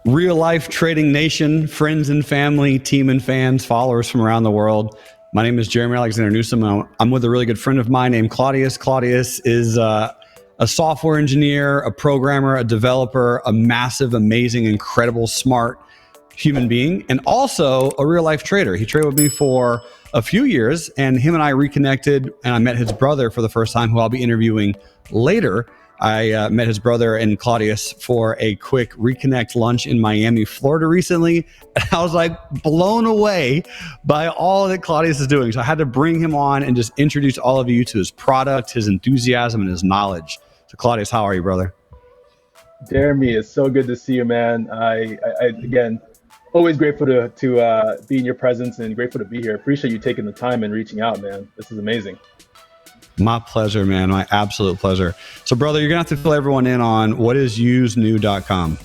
Real life trading nation, friends and family, team and fans, followers from around the world. My name is Jerremy Newsome. I'm with a really good friend of mine named Claudius. Claudius is a software engineer, a programmer, a developer, a massive, amazing, incredible, smart human being, and also a real life trader. He traded with me for a few years, and him and I reconnected, and I met his brother for the first time, who I'll be interviewing later. I met his brother and Claudius for a quick reconnect lunch in Miami, Florida recently. And I was like blown away by all that Claudius is doing. So I had to bring him on and just introduce all of you to his product, his enthusiasm, and his knowledge. So Claudius, how are you, brother? Jerremy, it's so good to see you, man. I again, always grateful to be in your presence and grateful to be here. Appreciate you taking the time and reaching out, man. This is amazing. My pleasure, man. My absolute pleasure. So, brother, you're going to have to fill everyone in on what is usenew.com.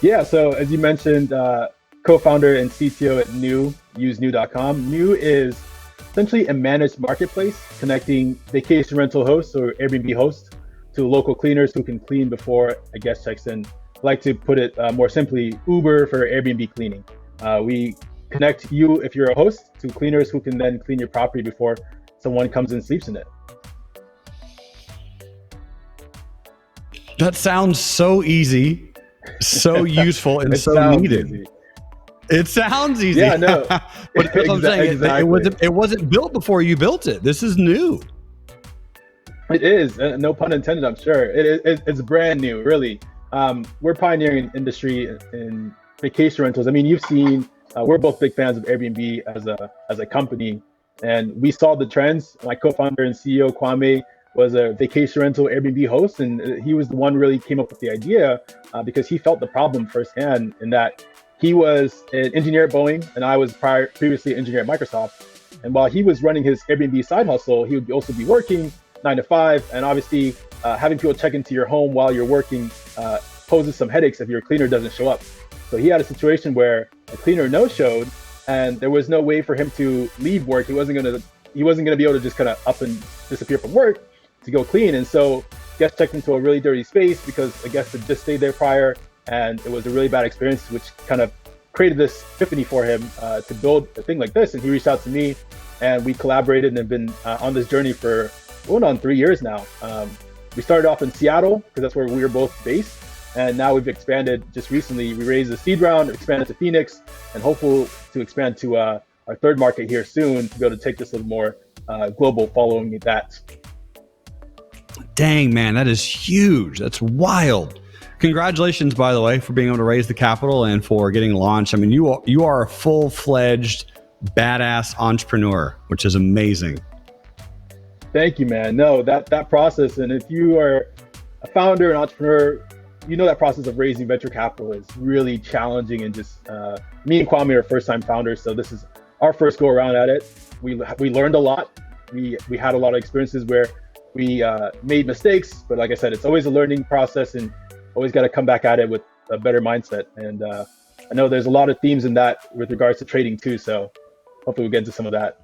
Yeah, so as you mentioned, co-founder and CTO at usenew.com. New is essentially a managed marketplace connecting vacation rental hosts or AirBnB hosts to local cleaners who can clean before a guest checks in. I like to put it more simply, Uber for Airbnb cleaning. We connect you, if you're a host, to cleaners who can then clean your property before someone comes and sleeps in it. That sounds so easy, so useful, and so needed. Easy. It sounds easy. Yeah, no. But that's what I'm saying. Exactly. It wasn't built before you built it. This is new. It is. No pun intended, I'm sure. It's brand new, really. We're pioneering industry in vacation rentals. I mean, you've seen, we're both big fans of Airbnb as a company. And we saw the trends. My co-founder and CEO, Kwame, was a vacation rental Airbnb host. And he was the one really came up with the idea because he felt the problem firsthand in that he was an engineer at Boeing and I was previously an engineer at Microsoft. And while he was running his Airbnb side hustle, he would also be working 9 to 5. And obviously having people check into your home while you're working poses some headaches if your cleaner doesn't show up. So he had a situation where a cleaner no-showed, and there was no way for him to leave work. He wasn't gonna be able to just kind of up and disappear from work to go clean. And so guests checked into a really dirty space because a guest had just stayed there prior, and it was a really bad experience, which kind of created this epiphany for him to build a thing like this. And he reached out to me, and we collaborated and have been on this journey for going on 3 years now. We started off in Seattle because that's where we were both based. And now we've expanded just recently. We raised a seed round, expanded to Phoenix, and hopeful to expand to our third market here soon to be able to take this a little more global following that. Dang, man, that is huge. That's wild. Congratulations, by the way, for being able to raise the capital and for getting launched. I mean, you are a full-fledged, badass entrepreneur, which is amazing. Thank you, man. No, that process, and if you are a founder, an entrepreneur, you know that process of raising venture capital is really challenging, and just me and Kwame are first-time founders, so this is our first go around at it. We learned a lot. We had a lot of experiences where we made mistakes, but like I said, it's always a learning process, and always got to come back at it with a better mindset. And I know there's a lot of themes in that with regards to trading too, so hopefully we'll get into some of that.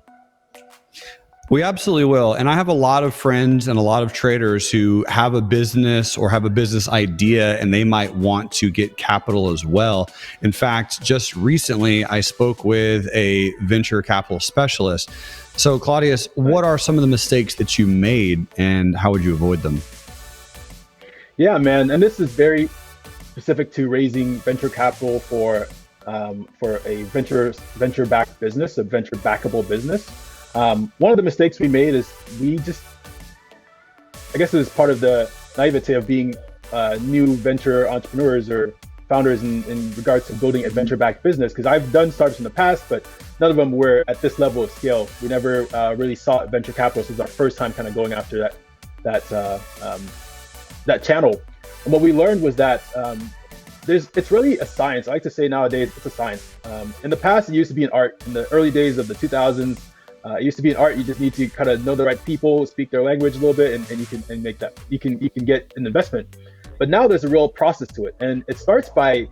We absolutely will. And I have a lot of friends and a lot of traders who have a business or have a business idea, and they might want to get capital as well. In fact, just recently, I spoke with a venture capital specialist. So Claudius, what are some of the mistakes that you made and how would you avoid them? Yeah, man. And this is very specific to raising venture capital for a venture-backed business, a venture-backable business. One of the mistakes we made is I guess it was part of the naivete of being new venture entrepreneurs or founders in regards to building a venture-backed business. Because I've done startups in the past, but none of them were at this level of scale. We never really sought venture capital. So it was our first time kind of going after that channel. And what we learned was that it's really a science. I like to say nowadays it's a science. In the past, it used to be an art. In the early days of the 2000s, it used to be an art. You just need to kind of know the right people, speak their language a little bit, and you can make that. You can get an investment. But now there's a real process to it, and it starts by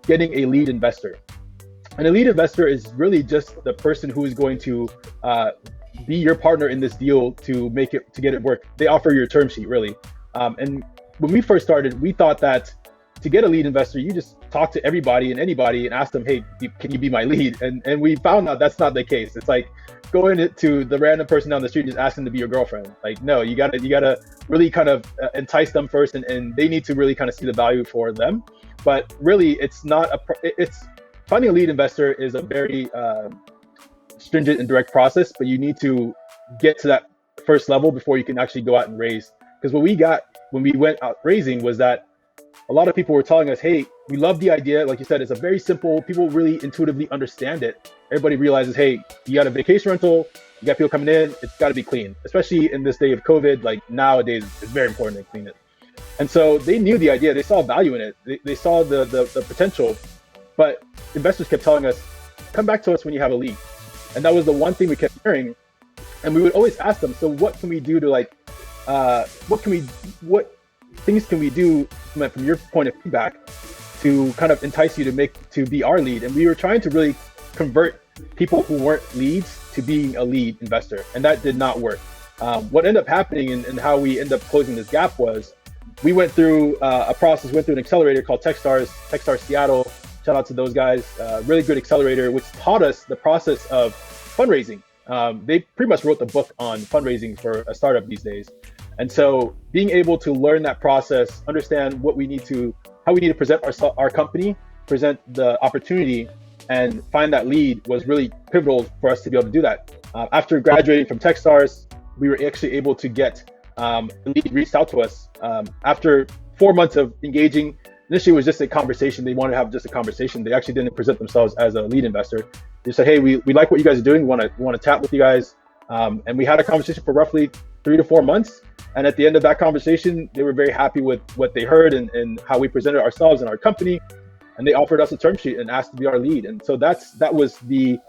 getting a lead investor. And a lead investor is really just the person who is going to be your partner in this deal to get it work. They offer your term sheet, really. And when we first started, we thought that to get a lead investor, you just talk to everybody and anybody and ask them, hey, can you be my lead? And we found out that's not the case. It's like going to the random person down the street and just asking to be your girlfriend. Like, no, you gotta really kind of entice them first, and they need to really kind of see the value for them. But really, it's finding a lead investor is a very stringent and direct process, but you need to get to that first level before you can actually go out and raise. Because what we got when we went out raising was that a lot of people were telling us, hey, we love the idea. Like you said, it's a very simple, people really intuitively understand it. Everybody realizes, hey, you got a vacation rental, you got people coming in, it's got to be clean. Especially in this day of COVID, like nowadays, it's very important to clean it. And so they knew the idea, they saw value in it, they saw the potential, but investors kept telling us, come back to us when you have a lead. And that was the one thing we kept hearing. And we would always ask them, so what can we do to what things can we do from your point of feedback to kind of entice you to be our lead? And we were trying to really convert people who weren't leads to being a lead investor. And that did not work. What ended up happening and how we ended up closing this gap was we went through went through an accelerator called Techstars Seattle. Shout out to those guys. Really good accelerator, which taught us the process of fundraising. They pretty much wrote the book on fundraising for a startup these days. And so being able to learn that process, understand how we need to present our company, present the opportunity, and find that lead was really pivotal for us to be able to do that. After graduating from Techstars, we were actually able to get the lead reached out to us. After 4 months of engaging, initially it was just a conversation. They wanted to have just a conversation. They actually didn't present themselves as a lead investor. They said, hey, we like what you guys are doing. We want to chat with you guys. And we had a conversation for roughly 3 to 4 months. And at the end of that conversation, they were very happy with what they heard and how we presented ourselves and our company. And they offered us a term sheet and asked to be our lead. And so that was the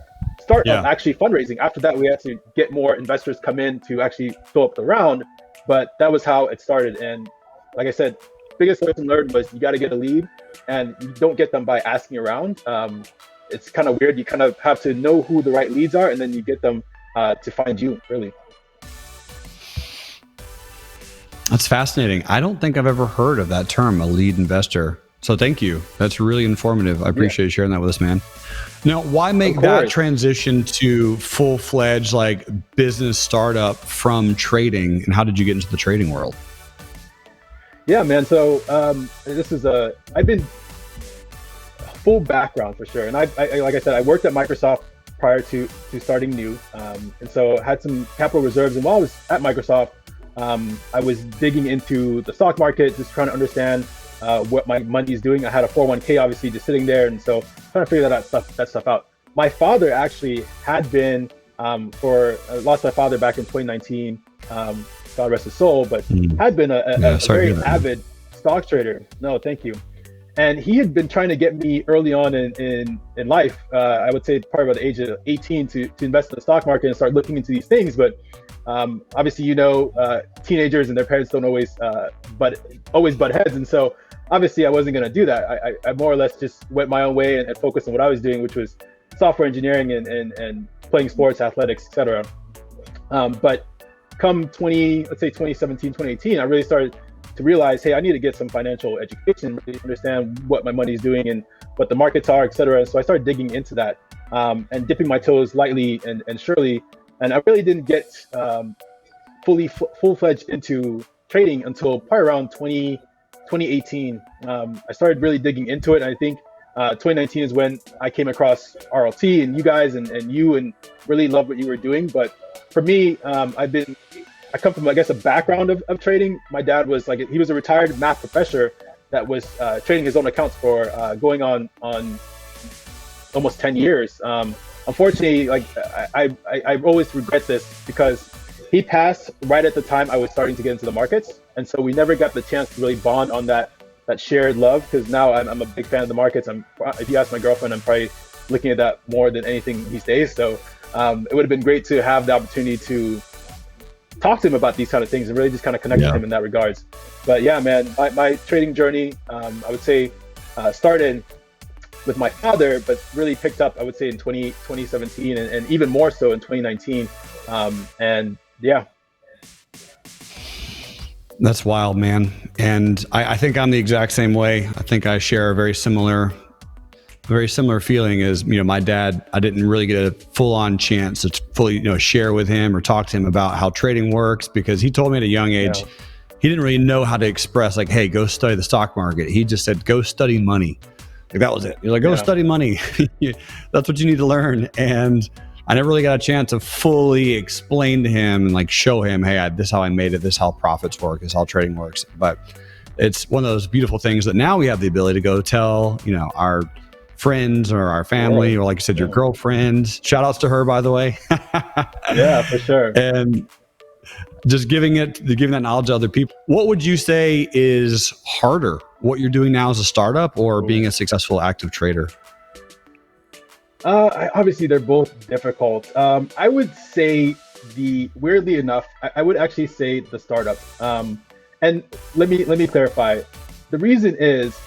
start of actually fundraising. After that, we had to get more investors come in to actually fill up the round. But that was how it started. And like I said, biggest lesson learned was you got to get a lead, and you don't get them by asking around. It's kind of weird. You kind of have to know who the right leads are, and then you get them to find you, really. That's fascinating. I don't think I've ever heard of that term, a lead investor. So thank you. That's really informative. I appreciate you sharing that with us, man. Now, why make that transition to full-fledged like business startup from trading, and how did you get into the trading world? Yeah, man. So I've been full background for sure. And I like I said, I worked at Microsoft prior to starting new. And so I had some capital reserves. And while I was at Microsoft, I was digging into the stock market, just trying to understand what my money is doing. I had a 401k obviously just sitting there. And so trying to figure that stuff out. My father actually had been, lost my father back in 2019. God rest his soul, but had been a very avid stock trader. No, thank you. And he had been trying to get me early on in life, I would say probably about the age of 18 to invest in the stock market and start looking into these things. But obviously, teenagers and their parents don't always butt heads. And so obviously I wasn't going to do that. I more or less just went my own way and focused on what I was doing, which was software engineering and playing sports, athletics, etc. But come 2017, 2018, I really started to realize, hey, I need to get some financial education, really understand what my money is doing and what the markets are, et cetera. So I started digging into that and dipping my toes lightly and surely. And I really didn't get full-fledged into trading until probably around 2018. I started really digging into it. And I think 2019 is when I came across RLT and you guys and you, and really loved what you were doing. But for me, I come from, I guess, a background of trading. My dad was he was a retired math professor that was trading his own accounts for going on almost 10 years. Unfortunately, I always regret this because he passed right at the time I was starting to get into the markets. And so we never got the chance to really bond on that shared love, because now I'm a big fan of the markets. If you ask my girlfriend, I'm probably looking at that more than anything these days. So it would have been great to have the opportunity to talk to him about these kind of things and really just kind of connect with him in that regards. But yeah, man, my trading journey, I would say started with my father, but really picked up, I would say, in 2017 and even more so in 2019. And yeah. That's wild, man. And I think I'm the exact same way. I think I share a very similar feeling as, my dad. I didn't really get a full-on chance to fully, share with him or talk to him about how trading works, because he told me at a young age, he didn't really know how to express like, hey, go study the stock market. He just said, go study money. Like, that was it. You're like, go study money. That's what you need to learn. And I never really got a chance to fully explain to him and like show him, hey, this is how I made it. This is how profits work. This is how trading works. But it's one of those beautiful things that now we have the ability to go tell, our friends or our family, or like you said, your girlfriend. Shout outs to her, by the way. Yeah, for sure. And just giving that knowledge to other people. What would you say is harder? What you're doing now as a startup or being a successful active trader? Obviously, they're both difficult. I would say weirdly enough, I would actually say the startup. And let me clarify. The reason is,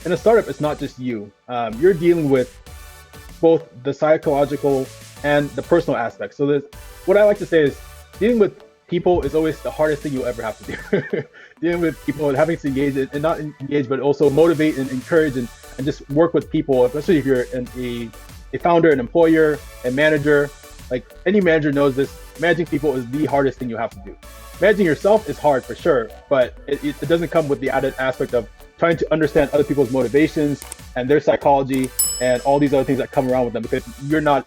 in a startup, it's not just you. You're dealing with both the psychological and the personal aspects. So what I like to say is, dealing with people is always the hardest thing you'll ever have to do. Dealing with people and having to engage and not engage, but also motivate and encourage and just work with people, especially if you're a founder, an employer, a manager. Like, any manager knows this, managing people is the hardest thing you have to do. Managing yourself is hard for sure, but it doesn't come with the added aspect of trying to understand other people's motivations and their psychology and all these other things that come around with them, because you're not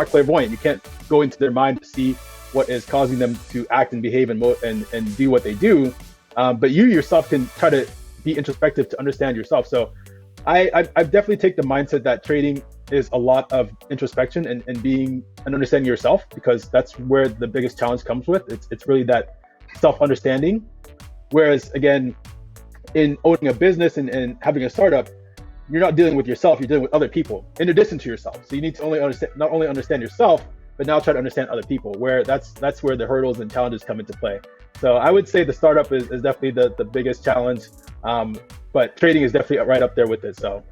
clairvoyant. You can't go into their mind to see what is causing them to act and behave and do what they do. But you yourself can try to be introspective to understand yourself. So I definitely take the mindset that trading is a lot of introspection and understanding yourself, because that's where the biggest challenge comes with. It's really that self-understanding. Whereas again, in owning a business and having a startup, you're not dealing with yourself, you're dealing with other people in addition to yourself. So you need to not only understand yourself, but now try to understand other people, where that's where the hurdles and challenges come into play. So I would say the startup is definitely the biggest challenge, but trading is definitely right up there with it. So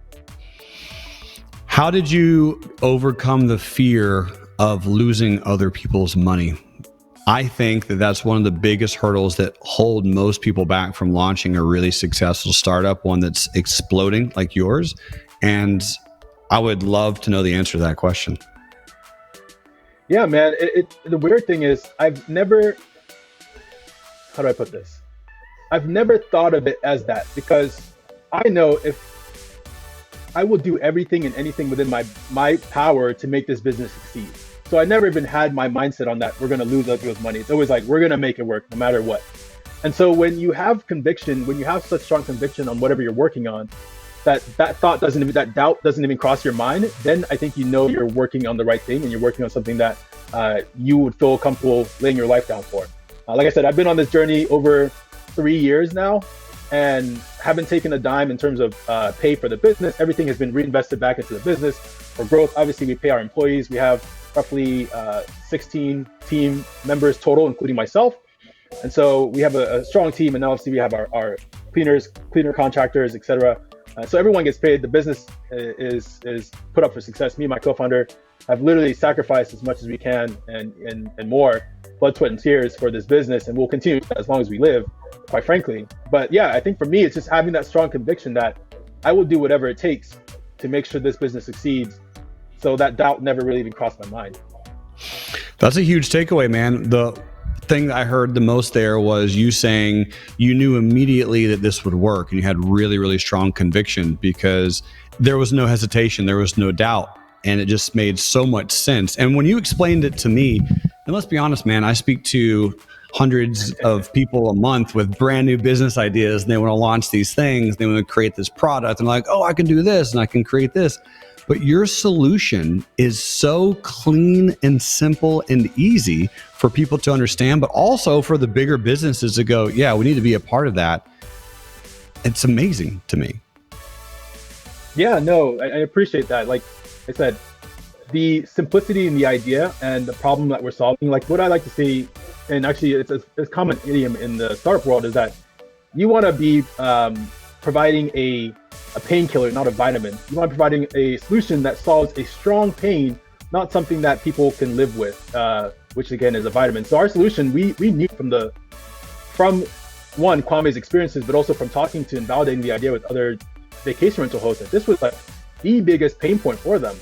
how did you overcome the fear of losing other people's money? I think that's one of the biggest hurdles that hold most people back from launching a really successful startup, one that's exploding like yours. And I would love to know the answer to that question. Yeah, man. The weird thing is, I've never thought of it as that, because I know if I will do everything and anything within my power to make this business succeed. So I never even had my mindset on that we're going to lose other people's money. It's always like, we're going to make it work no matter what. And so when you have conviction, when you have such strong conviction on whatever you're working on, that doubt doesn't even cross your mind, then I think you're working on the right thing and you're working on something that you would feel comfortable laying your life down for. Like I said, I've been on this journey over 3 years now and haven't taken a dime in terms of pay for the business. Everything has been reinvested back into the business for growth. Obviously, we pay our employees. We have roughly 16 team members total, including myself. And so we have a strong team, and obviously we have our cleaner contractors, etc. So everyone gets paid. The business is put up for success. Me and my co-founder have literally sacrificed as much as we can and more, blood, sweat, and tears for this business, and we'll continue as long as we live, quite frankly. But yeah, I think for me, it's just having that strong conviction that I will do whatever it takes to make sure this business succeeds. So that doubt never really even crossed my mind. That's a huge takeaway, man. The thing that I heard the most there was you saying you knew immediately that this would work, and you had really, really strong conviction because there was no hesitation, there was no doubt, and it just made so much sense. And when you explained it to me, and let's be honest, man, I speak to hundreds of people a month with brand new business ideas, and they want to launch these things, they want to create this product, and like, oh, I can do this and I can create this. But your solution is so clean and simple and easy for people to understand, but also for the bigger businesses to go, yeah, we need to be a part of that. It's amazing to me. Yeah, no, I appreciate that. Like I said, the simplicity in the idea and the problem that we're solving, like what I like to say, and actually it's a common idiom in the startup world, is that you want to be providing a painkiller, not a vitamin. You want to be providing a solution that solves a strong pain, not something that people can live with, which again is a vitamin. So our solution, we knew from from one, Kwame's experiences, but also from talking to and validating the idea with other vacation rental hosts, that this was like the biggest pain point for them.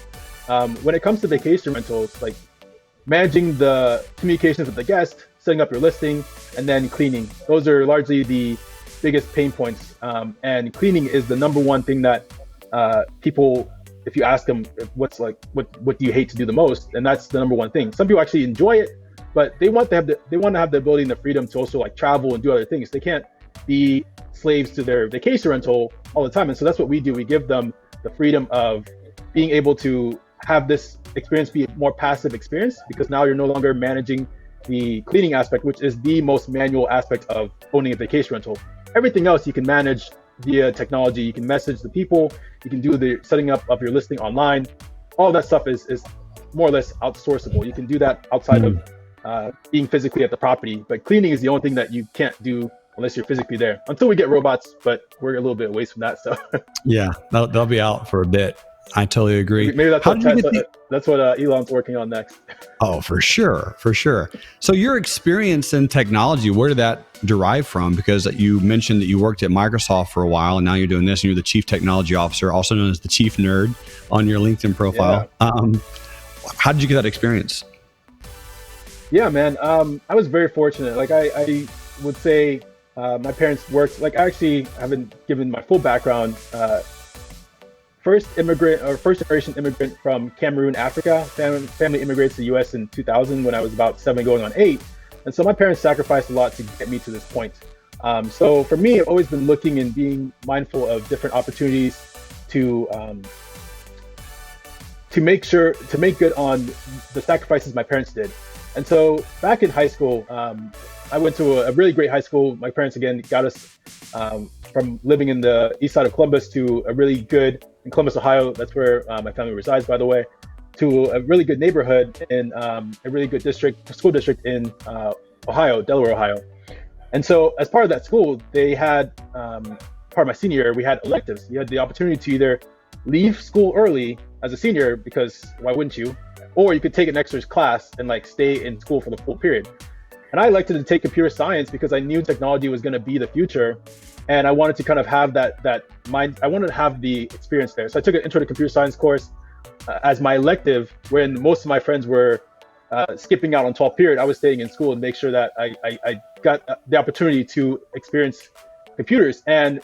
When it comes to vacation rentals, like managing the communications with the guest, setting up your listing, and then cleaning. Those are largely the biggest pain points. And cleaning is the number one thing that people, if you ask them what do you hate to do the most, and that's the number one thing. Some people actually enjoy it, but they want to have the ability and the freedom to also like travel and do other things. They can't be slaves to their vacation rental all the time. And so that's what we do. We give them the freedom of being able to have this experience be a more passive experience, because now you're no longer managing the cleaning aspect, which is the most manual aspect of owning a vacation rental. Everything else you can manage via technology. You can message the people, you can do the setting up of your listing online. All that stuff is more or less outsourceable. You can do that outside of being physically at the property, but cleaning is the only thing that you can't do unless you're physically there, until we get robots, but we're a little bit away from that. So yeah, they'll be out for a bit. I totally agree. Maybe that's what Elon's working on next. Oh, for sure. So your experience in technology, where did that derive from? Because you mentioned that you worked at Microsoft for a while, and now you're doing this, and you're the chief technology officer, also known as the chief nerd on your LinkedIn profile. Yeah. How did you get that experience? Yeah, man. I was very fortunate. Like I would say my parents worked, like I actually haven't given my full background. First generation immigrant from Cameroon, Africa. Family immigrated to the US in 2000 when I was about 7 going on 8. And so my parents sacrificed a lot to get me to this point. So for me, I've always been looking and being mindful of different opportunities to make good on the sacrifices my parents did. And so back in high school, I went to a really great high school. My parents, again, got us from living in the east side of Columbus to a really good, in Columbus, Ohio, that's where my family resides, by the way, to a really good neighborhood in a really good school district in Ohio, Delaware, Ohio. And so as part of that school, they had, part of my senior year, we had electives. You had the opportunity to either leave school early as a senior, because why wouldn't you? Or you could take an extra class and like stay in school for the full period. And I elected to take computer science because I knew technology was going to be the future. And I wanted to kind of have that mind. I wanted to have the experience there. So I took an intro to computer science course as my elective, when most of my friends were skipping out on 12th period. I was staying in school and make sure that I got the opportunity to experience computers. And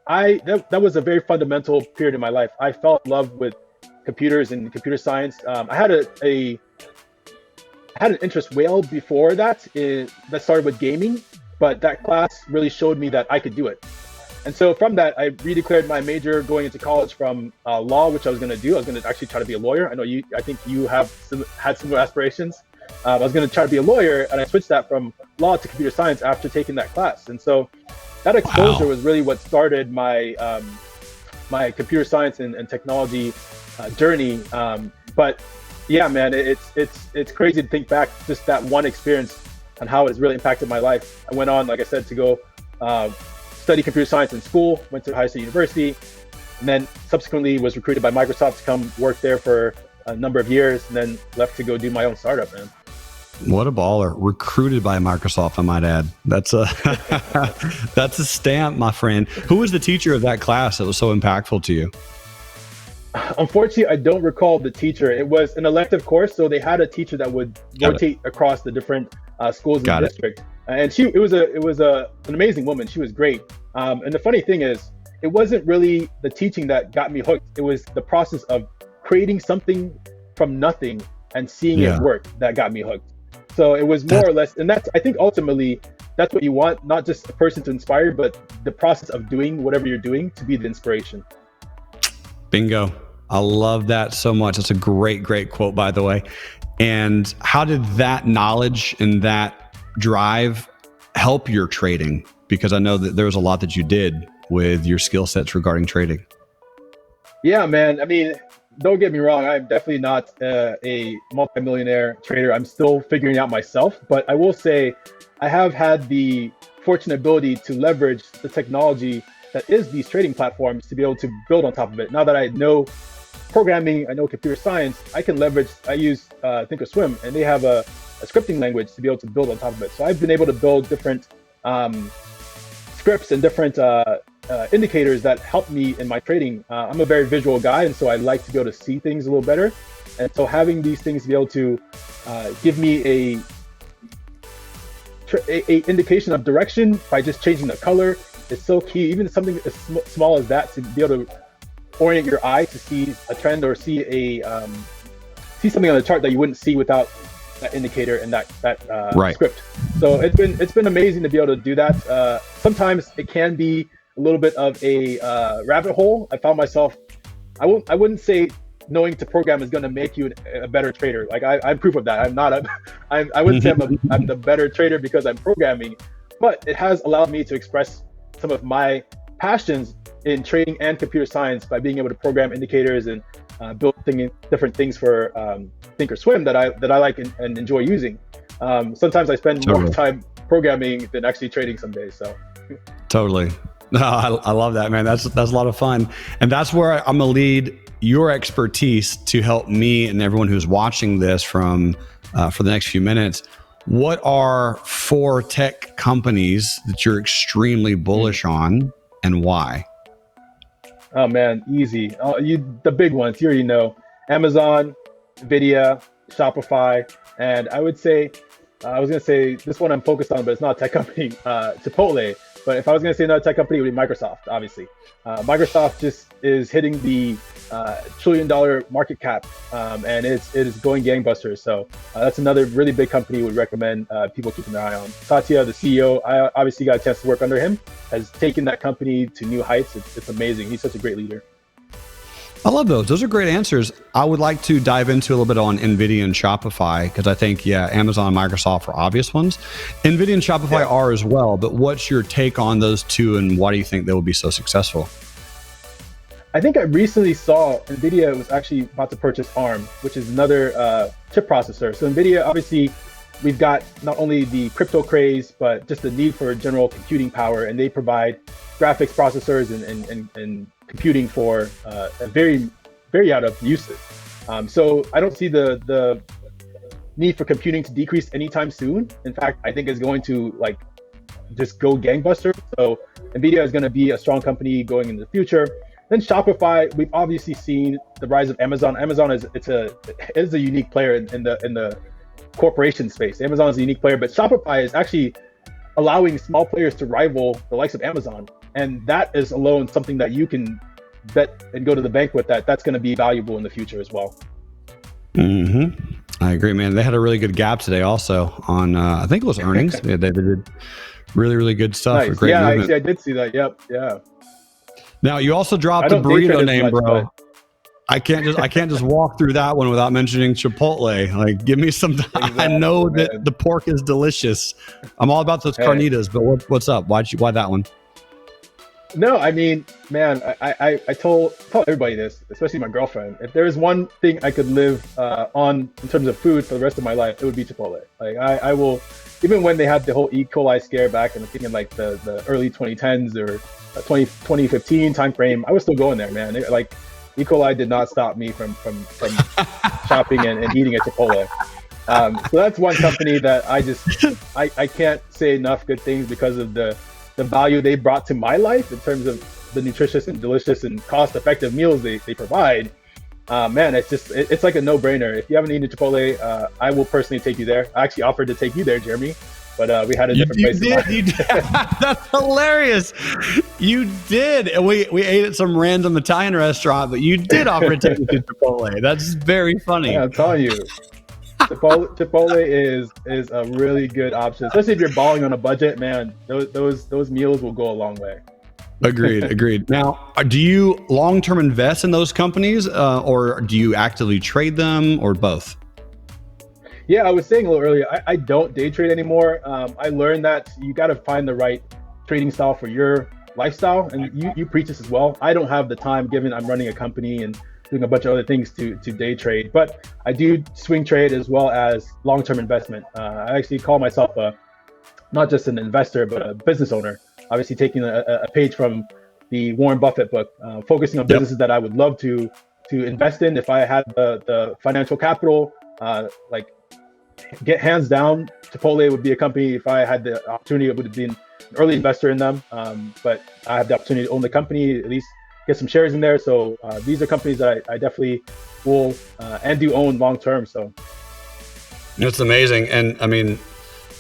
that was a very fundamental period in my life. I fell in love with computers and computer science. I had an interest well before that. That started with gaming, but that class really showed me that I could do it. And so from that, I redeclared my major going into college from law, which I was going to do. I was going to actually try to be a lawyer. I think you have had similar aspirations. I was going to try to be a lawyer, and I switched that from law to computer science after taking that class. And so that exposure was really what started my my computer science and technology journey. But yeah, man, it's crazy to think back just that one experience and how it's really impacted my life. I went on, like I said, to go study computer science in school, went to Ohio State University, and then subsequently was recruited by Microsoft to come work there for a number of years, and then left to go do my own startup, man. What a baller. Recruited by Microsoft, I might add. That's a stamp, my friend. Who was the teacher of that class that was so impactful to you? Unfortunately, I don't recall the teacher. It was an elective course, so they had a teacher that would rotate across the different schools in the district. And it was an amazing woman. She was great. And the funny thing is, it wasn't really the teaching that got me hooked. It was the process of creating something from nothing and seeing it work that got me hooked. So it was more or less, and I think ultimately that's what you want, not just a person to inspire, but the process of doing whatever you're doing to be the inspiration. Bingo. I love that so much. That's a great, great quote, by the way. And how did that knowledge and that drive help your trading? Because I know that there was a lot that you did with your skill sets regarding trading. Yeah, man. I mean, don't get me wrong. I'm definitely not a multimillionaire trader. I'm still figuring out myself. But I will say I have had the fortunate ability to leverage the technology that is these trading platforms to be able to build on top of it. Now that I know programming, I know computer science, I use Thinkorswim, and they have a scripting language to be able to build on top of it. So I've been able to build different scripts and different indicators that help me in my trading. I'm a very visual guy, and so I like to be able to see things a little better. And so having these things be able to give me a indication of direction by just changing the color is so key. Even something as small as that, to be able to orient your eye to see a trend or see something on the chart that you wouldn't see without that indicator and that script. So it's been amazing to be able to do that. Sometimes it can be a little bit of a rabbit hole. I found myself, I wouldn't say knowing to program is going to make you a better trader. Like I'm proof of that. I wouldn't say I'm the better trader because I'm programming, but it has allowed me to express some of my passions in trading and computer science by being able to program indicators and build different things for Thinkorswim that I like and enjoy using. Sometimes I spend more time programming than actually trading some days. So totally. No, I love that, man. That's a lot of fun. And that's where I'm going to lead your expertise to help me and everyone who's watching this for the next few minutes. What are 4 tech companies that you're extremely bullish on and why? Oh man, easy. The big ones, you already know. Amazon, Nvidia, Shopify, and I would say, I was going to say this one I'm focused on, but it's not a tech company, Chipotle. But if I was going to say another tech company, it would be Microsoft, obviously. Microsoft just is hitting the $1 trillion market cap, and it is going gangbusters. So that's another really big company we would recommend people keeping their eye on. Satya, the CEO, I obviously got a chance to work under him, has taken that company to new heights. It's amazing. He's such a great leader. I love those. Those are great answers. I would like to dive into a little bit on NVIDIA and Shopify, because I think, Amazon and Microsoft are obvious ones. NVIDIA and Shopify are as well, but what's your take on those two, and why do you think they will be so successful? I think I recently saw NVIDIA was actually about to purchase ARM, which is another chip processor. So NVIDIA, obviously, we've got not only the crypto craze, but just the need for general computing power, and they provide graphics processors and computing for a very, very out of uses. So I don't see the need for computing to decrease anytime soon. In fact, I think it's going to just go gangbusters. So NVIDIA is going to be a strong company going into the future. Then Shopify, we've obviously seen the rise of Amazon. Amazon is a unique player in the corporation space. Amazon is a unique player, but Shopify is actually allowing small players to rival the likes of Amazon. And that is alone something that you can bet and go to the bank with, that's going to be valuable in the future as well. Mm-hmm. I agree, man. They had a really good gap today also on, I think it was earnings. They did really, really good stuff. Nice. Great movement. I did see that. Yep. Yeah. Now you also dropped the burrito name, bro. I can't just walk through that one without mentioning Chipotle. Like, give me some. Exactly, I know that the pork is delicious. I'm all about those carnitas, but what's up? Why that one? No, I mean, man, I told everybody this, especially my girlfriend. If there is one thing I could live on in terms of food for the rest of my life, it would be Chipotle. Like I will, even when they had the whole E. coli scare back in the early 2010s or 2015 timeframe, I was still going there, man. E. coli did not stop me from shopping and eating at Chipotle. So that's one company that I can't say enough good things because of the value they brought to my life in terms of the nutritious and delicious and cost-effective meals they provide. Man, it's like a no-brainer. If you haven't eaten Chipotle, I will personally take you there. I actually offered to take you there, Jeremy, but we had a different place. You did. That's hilarious. You did. And we ate at some random Italian restaurant, but you did offer to take me to Chipotle. That's very funny. Yeah, I'm telling you. Chipotle is a really good option, especially if you're balling on a budget, man. Those meals will go a long way. Agreed. Now, do you long-term invest in those companies, or do you actively trade them, or both? Yeah, I was saying a little earlier, I don't day trade anymore. I learned that you got to find the right trading style for your lifestyle, and you preach this as well. I don't have the time, given I'm running a company and doing a bunch of other things to day trade, but I do swing trade as well as long-term investment. I actually call myself not just an investor, but a business owner. Obviously taking a page from the Warren Buffett book, focusing on businesses that I would love to invest in if I had the financial capital. Get hands down, Chipotle would be a company, if I had the opportunity, it would have been early investor in them, but I have the opportunity to own the company, at least get some shares in there. So these are companies that I definitely will and do own long term. So it's amazing. And I mean,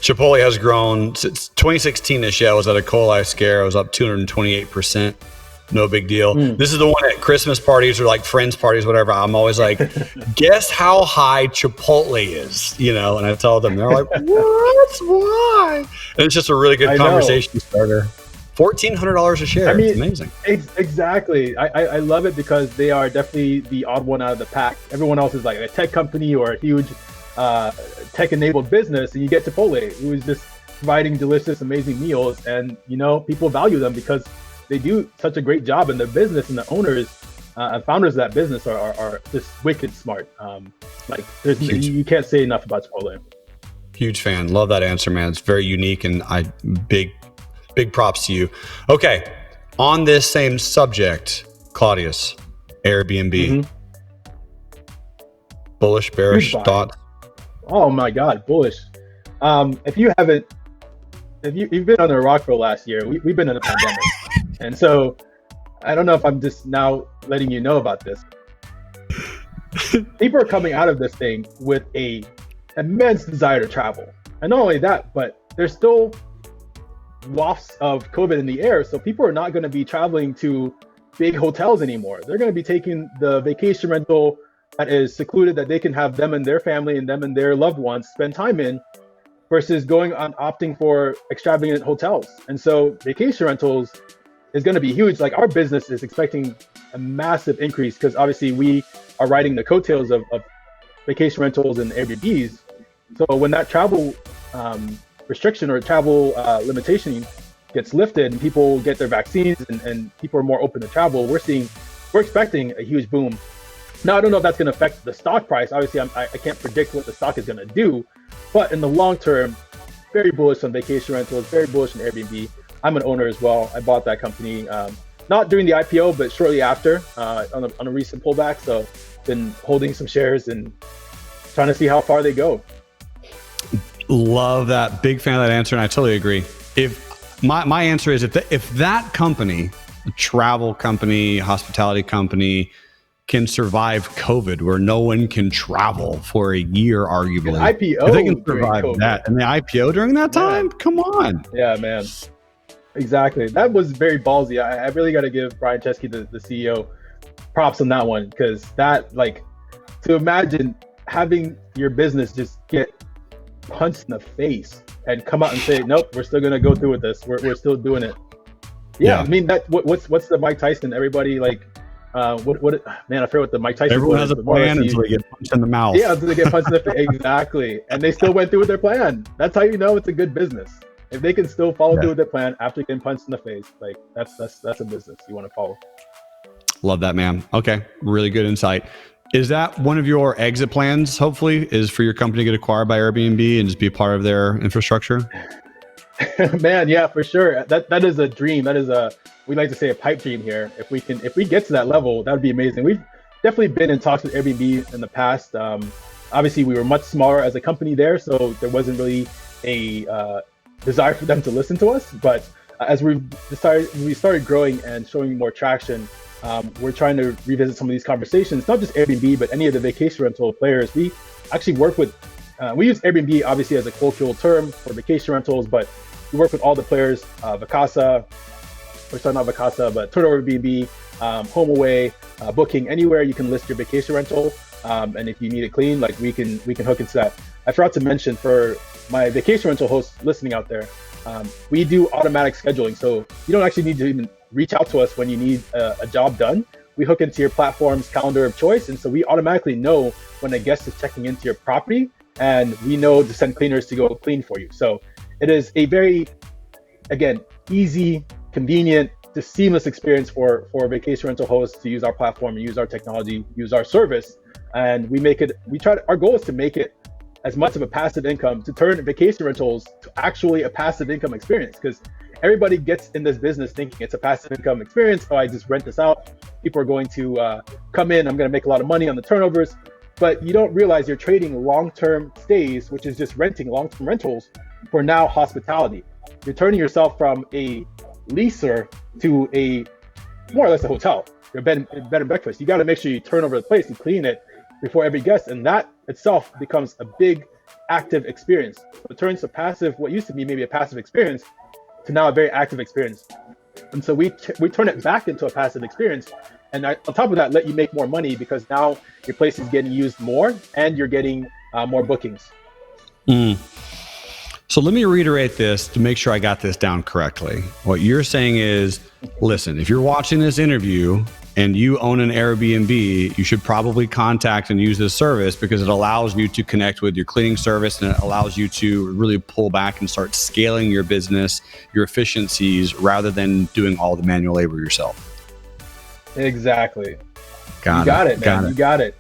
Chipotle has grown since 2016-ish. Yeah, I was at a Coli scare. I was up 228%. No big deal. This is the one at Christmas parties or like friends parties, whatever. I'm always like, guess how high Chipotle is, you know? And I tell them, they're like, what? Why? And it's just a really good conversation starter. $1,400 a share. I mean, it's amazing. Exactly. I love it because they are definitely the odd one out of the pack. Everyone else is like a tech company or a huge tech-enabled business, and you get Chipotle, who is just providing delicious, amazing meals, and you know people value them because they do such a great job in their business, and the owners and founders of that business are just wicked smart. Like you can't say enough about Chipotle. Huge fan. Love that answer, man. It's very unique, and big props to you. Okay, on this same subject, Claudius, Airbnb. Bullish, bearish thoughts? Oh my God, bullish. If you've been on the rock for last year, we've been in a pandemic. And so I don't know if I'm just now letting you know about this. People are coming out of this thing with a immense desire to travel. And not only that, but there's still wafts of COVID in the air. So people are not going to be traveling to big hotels anymore. They're going to be taking the vacation rental that is secluded, that they can have them and their family and them and their loved ones spend time in, versus opting for extravagant hotels. And so vacation rentals is going to be huge. Like our business is expecting a massive increase because obviously we are riding the coattails of vacation rentals and Airbnbs. So when that travel restriction or travel limitation gets lifted and people get their vaccines and people are more open to travel, we're expecting a huge boom. Now, I don't know if that's going to affect the stock price. Obviously, I can't predict what the stock is going to do, but in the long term, very bullish on vacation rentals, very bullish on Airbnb. I'm an owner as well. I bought that company, not during the IPO, but shortly after on a recent pullback. So been holding some shares and trying to see how far they go. Love that. Big fan of that answer. And I totally agree. If my answer is if that company, a travel company, hospitality company, can survive COVID, where no one can travel for a year, arguably. An IPO, if they can survive that, and the IPO during that time, come on. Yeah, man. Exactly. That was very ballsy. I really got to give Brian Chesky, the CEO, props on that one, because that, like, to imagine having your business just get punched in the face and come out and say, nope, we're still going to go through with this. We're still doing it. Yeah. I mean, what's the Mike Tyson? Everybody like, what man, I forget what the Mike Tyson. Everyone has a plan until they get punched in the mouth. Yeah, until they get punched in the face. Exactly. And they still went through with their plan. That's how you know it's a good business. If they can still follow through with their plan after getting punched in the face, like that's a business you want to follow. Love that, man. Okay, really good insight. Is that one of your exit plans, hopefully, is for your company to get acquired by Airbnb and just be a part of their infrastructure? Man, yeah, for sure. That is a dream. That is we like to say a pipe dream here. If we get to that level, that would be amazing. We've definitely been in talks with Airbnb in the past. Obviously, we were much smaller as a company there, so there wasn't really a desire for them to listen to us. But as we started growing and showing more traction, we're trying to revisit some of these conversations, not just Airbnb, but any of the vacation rental players. We actually work with, we use Airbnb obviously as a colloquial term for vacation rentals, but we work with all the players, Vacasa, we're starting out Vacasa, but Turnover Airbnb, HomeAway, Booking, anywhere you can list your vacation rental. And if you need it clean, like we can hook into that. I forgot to mention for my vacation rental hosts listening out there, we do automatic scheduling. So you don't actually need to even reach out to us when you need a job done. We hook into your platform's calendar of choice. And so we automatically know when a guest is checking into your property, and we know to send cleaners to go clean for you. So it is a very, again, easy, convenient, just seamless experience for vacation rental hosts to use our platform, use our technology, use our service. And our goal is to make it as much of a passive income, to turn vacation rentals to actually a passive income experience. Because everybody gets in this business thinking it's a passive income experience. Oh, I just rent this out. People are going to come in. I'm going to make a lot of money on the turnovers. But you don't realize you're trading long-term stays, which is just renting long-term rentals, for now hospitality. you're turning yourself from a leaser to a more or less a hotel, your bed and breakfast. You got to make sure you turn over the place and clean it before every guest, and that itself becomes a big active experience. It turns a passive, what used to be maybe a passive experience, to now a very active experience. And so we turn it back into a passive experience, and on top of that, let you make more money because now your place is getting used more and you're getting more bookings. So let me reiterate this to make sure I got this down correctly. What you're saying is, listen, if you're watching this interview and you own an Airbnb, you should probably contact and use this service because it allows you to connect with your cleaning service and it allows you to really pull back and start scaling your business, your efficiencies, rather than doing all the manual labor yourself. Exactly. You got it, man. You got it.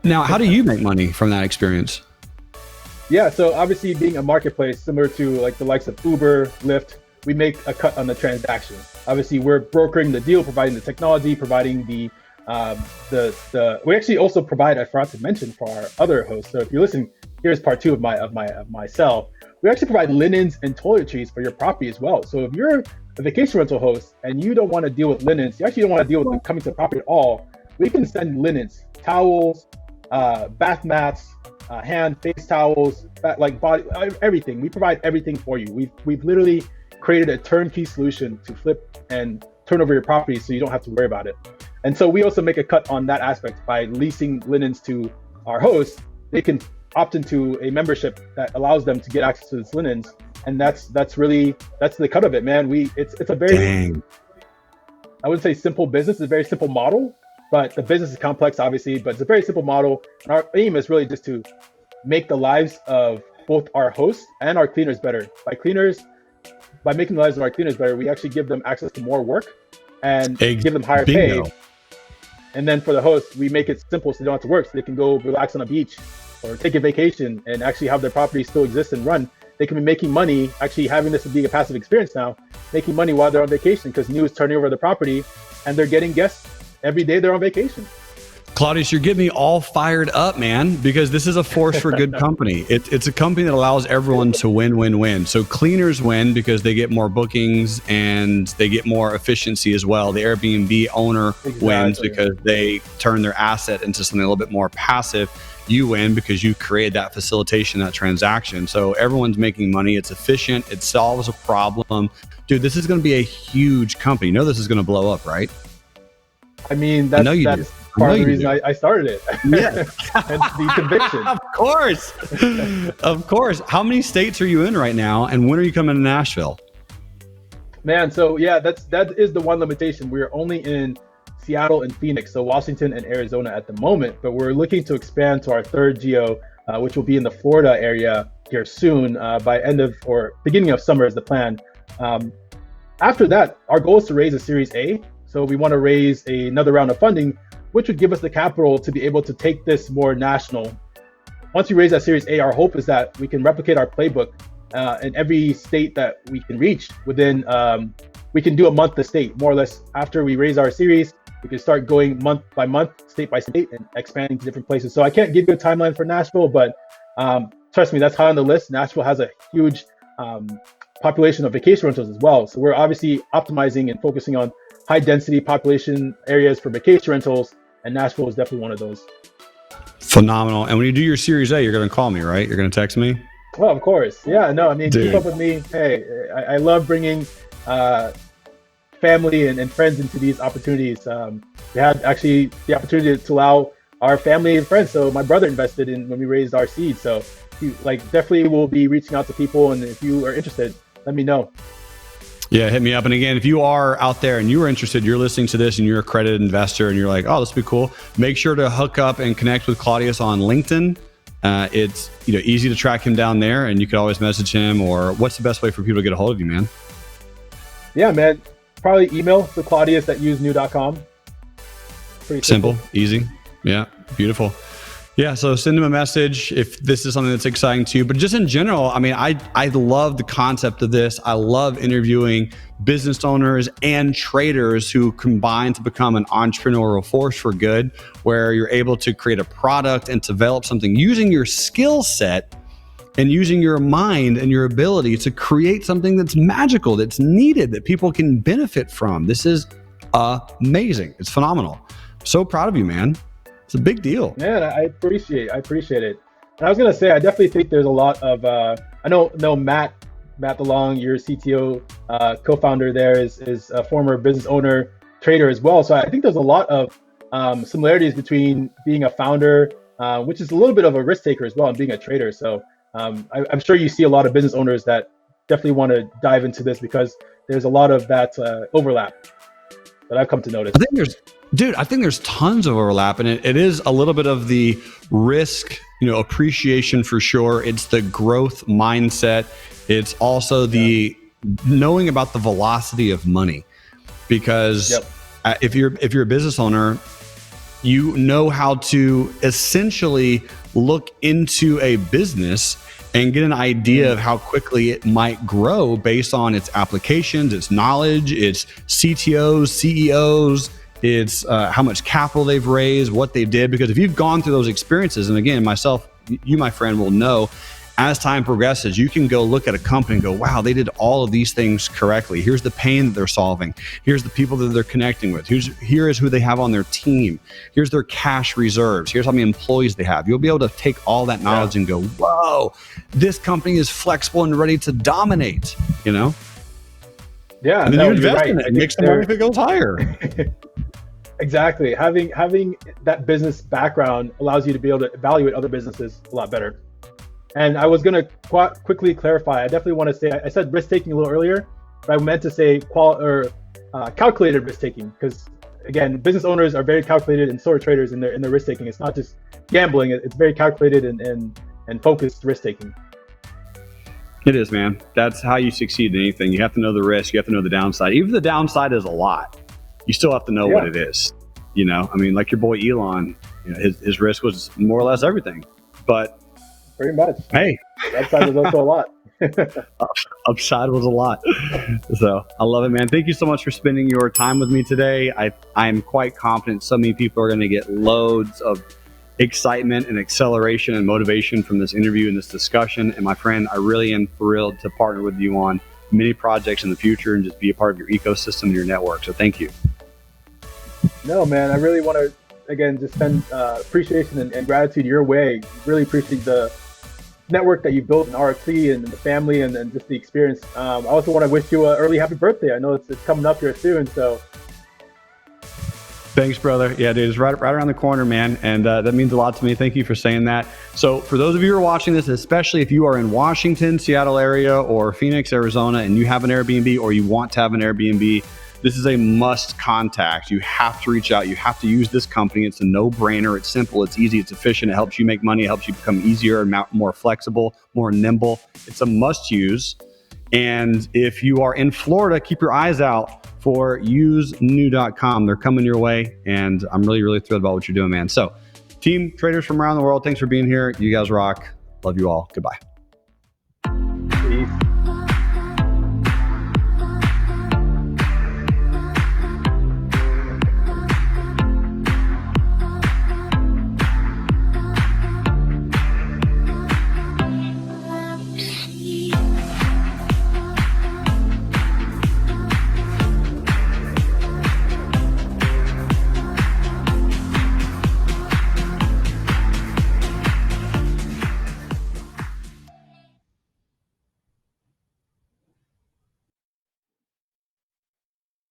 Now, how do you make money from that experience? Yeah, so obviously being a marketplace similar to like the likes of Uber, Lyft, we make a cut on the transaction. Obviously, we're brokering the deal, providing the technology, providing the we actually also provide, I forgot to mention for our other hosts. So if you're listening, here's part 2 of my sell. We actually provide linens and toiletries for your property as well. So if you're a vacation rental host and you don't want to deal with linens, you actually don't want to deal with them coming to the property at all, we can send linens, towels, bath mats, hand, face towels, like body, everything. We provide everything for you. We've literally created a turnkey solution to flip and turn over your property so you don't have to worry about it. And so we also make a cut on that aspect by leasing linens to our hosts. They can opt into a membership that allows them to get access to this linens. And that's the cut of it, man. It's a very, I wouldn't say simple business. It's a very simple model, but the business is complex, obviously, but it's a very simple model. And our aim is really just to make the lives of both our hosts and our cleaners better. By making the lives of our cleaners better, we actually give them access to more work and give them higher pay. And then for the hosts, we make it simple so they don't have to work, so they can go relax on a beach or take a vacation and actually have their property still exist and run. They can be making money, actually having this being a passive experience now, making money while they're on vacation because New is turning over the property and they're getting guests every day they're on vacation. Claudius, you're getting me all fired up, man, because this is a force for good company. It's a company that allows everyone to win. So cleaners win because they get more bookings and they get more efficiency as well. The Airbnb owner wins because they turn their asset into something a little bit more passive. You win because you create that facilitation, that transaction. So everyone's making money. It's efficient. It solves a problem. Dude, this is going to be a huge company. You know this is going to blow up, right? I mean, that's part of the reason I started it. Yeah. And the conviction. Of course. How many states are you in right now? And when are you coming to Nashville? Man, so yeah, that is the one limitation. We're only in Seattle and Phoenix, so Washington and Arizona at the moment, but we're looking to expand to our third geo, which will be in the Florida area here soon, by end of or beginning of summer is the plan. After that, our goal is to raise a Series A. So we want to raise another round of funding, which would give us the capital to be able to take this more national. Once we raise that Series A, our hope is that we can replicate our playbook in every state that we can reach within, we can do a month to state, more or less. After we raise our series, we can start going month by month, state by state, and expanding to different places. So I can't give you a timeline for Nashville, but trust me, that's high on the list. Nashville has a huge population of vacation rentals as well. So we're obviously optimizing and focusing on high density population areas for vacation rentals, and Nashville is definitely one of those. Phenomenal. And when you do your Series A, you're going to call me, right? You're going to text me? Well, of course. Yeah, no, I mean, Keep up with me. Hey, I love bringing family and friends into these opportunities. We had actually the opportunity to allow our family and friends. So my brother invested in when we raised our seed. So definitely will be reaching out to people. And if you are interested, let me know. Yeah, hit me up. And again, if you are out there and you are interested, you're listening to this and you're a accredited investor and you're like, oh, this would be cool. Make sure to hook up and connect with Claudius on LinkedIn. It's easy to track him down there, and you could always message him. Or what's the best way for people to get a hold of you, man? Yeah, man. Probably email to Claudius@usenew.com. Pretty simple, easy. Yeah, beautiful. Yeah, so send him a message if this is something that's exciting to you. But just in general, I mean, I love the concept of this. I love interviewing business owners and traders who combine to become an entrepreneurial force for good, where you're able to create a product and develop something using your skill set and using your mind and your ability to create something that's magical, that's needed, that people can benefit from. This is amazing. It's phenomenal. So proud of you, man. It's a big deal. Man, I appreciate it. And I was gonna say, I definitely think there's a lot of I know Matt DeLong, your CTO, co-founder there, is a former business owner, trader as well. So I think there's a lot of similarities between being a founder, which is a little bit of a risk taker as well, and being a trader. So I'm sure you see a lot of business owners that definitely want to dive into this because there's a lot of that overlap that I've come to notice. I think there's tons of overlap, and it is a little bit of the risk, appreciation for sure. It's the growth mindset. It's also the knowing about the velocity of money, because if you're a business owner, you know how to essentially look into a business and get an idea of how quickly it might grow based on its applications, its knowledge, its CTOs, CEOs, it's how much capital they've raised, what they did. Because if you've gone through those experiences, and again, myself, you, my friend, will know, as time progresses, you can go look at a company and go, wow, they did all of these things correctly. Here's the pain that they're solving. Here's the people that they're connecting with. Here is who they have on their team. Here's their cash reserves. Here's how many employees they have. You'll be able to take all that knowledge and go, whoa, this company is flexible and ready to dominate, Yeah. And then you invest in it and make some money if it goes higher. Exactly. Having that business background allows you to be able to evaluate other businesses a lot better. And I was going to quickly clarify. I definitely want to say, I said risk taking a little earlier, but I meant to say calculated risk taking, because again, business owners are very calculated, and so are traders in their risk taking. It's not just gambling; it's very calculated and focused risk taking. It is, man. That's how you succeed in anything. You have to know the risk. You have to know the downside. Even if the downside is a lot, you still have to know what it is. Like your boy Elon, his risk was more or less everything, but pretty much. Hey, the upside was also a lot. Upside was a lot. So I love it, man. Thank you so much for spending your time with me today. I'm quite confident so many people are going to get loads of excitement and acceleration and motivation from this interview and this discussion. And my friend, I really am thrilled to partner with you on many projects in the future and just be a part of your ecosystem and your network. So thank you. No, man, I really want to, again, just send appreciation and gratitude your way. Really appreciate the network that you built in RXC and the family and just the experience. I also want to wish you an early happy birthday. I know it's coming up here soon, so. Thanks, brother. Yeah, dude, it's right around the corner, man. And that means a lot to me. Thank you for saying that. So for those of you who are watching this, especially if you are in Washington, Seattle area, or Phoenix, Arizona, and you have an Airbnb or you want to have an Airbnb, this is a must contact. You have to reach out. You have to use this company. It's a no-brainer. It's simple. It's easy. It's efficient. It helps you make money. It helps you become easier and more flexible, more nimble. It's a must use. And if you are in Florida, keep your eyes out for usenew.com. They're coming your way. And I'm really, really thrilled about what you're doing, man. So team traders from around the world, thanks for being here. You guys rock. Love you all. Goodbye.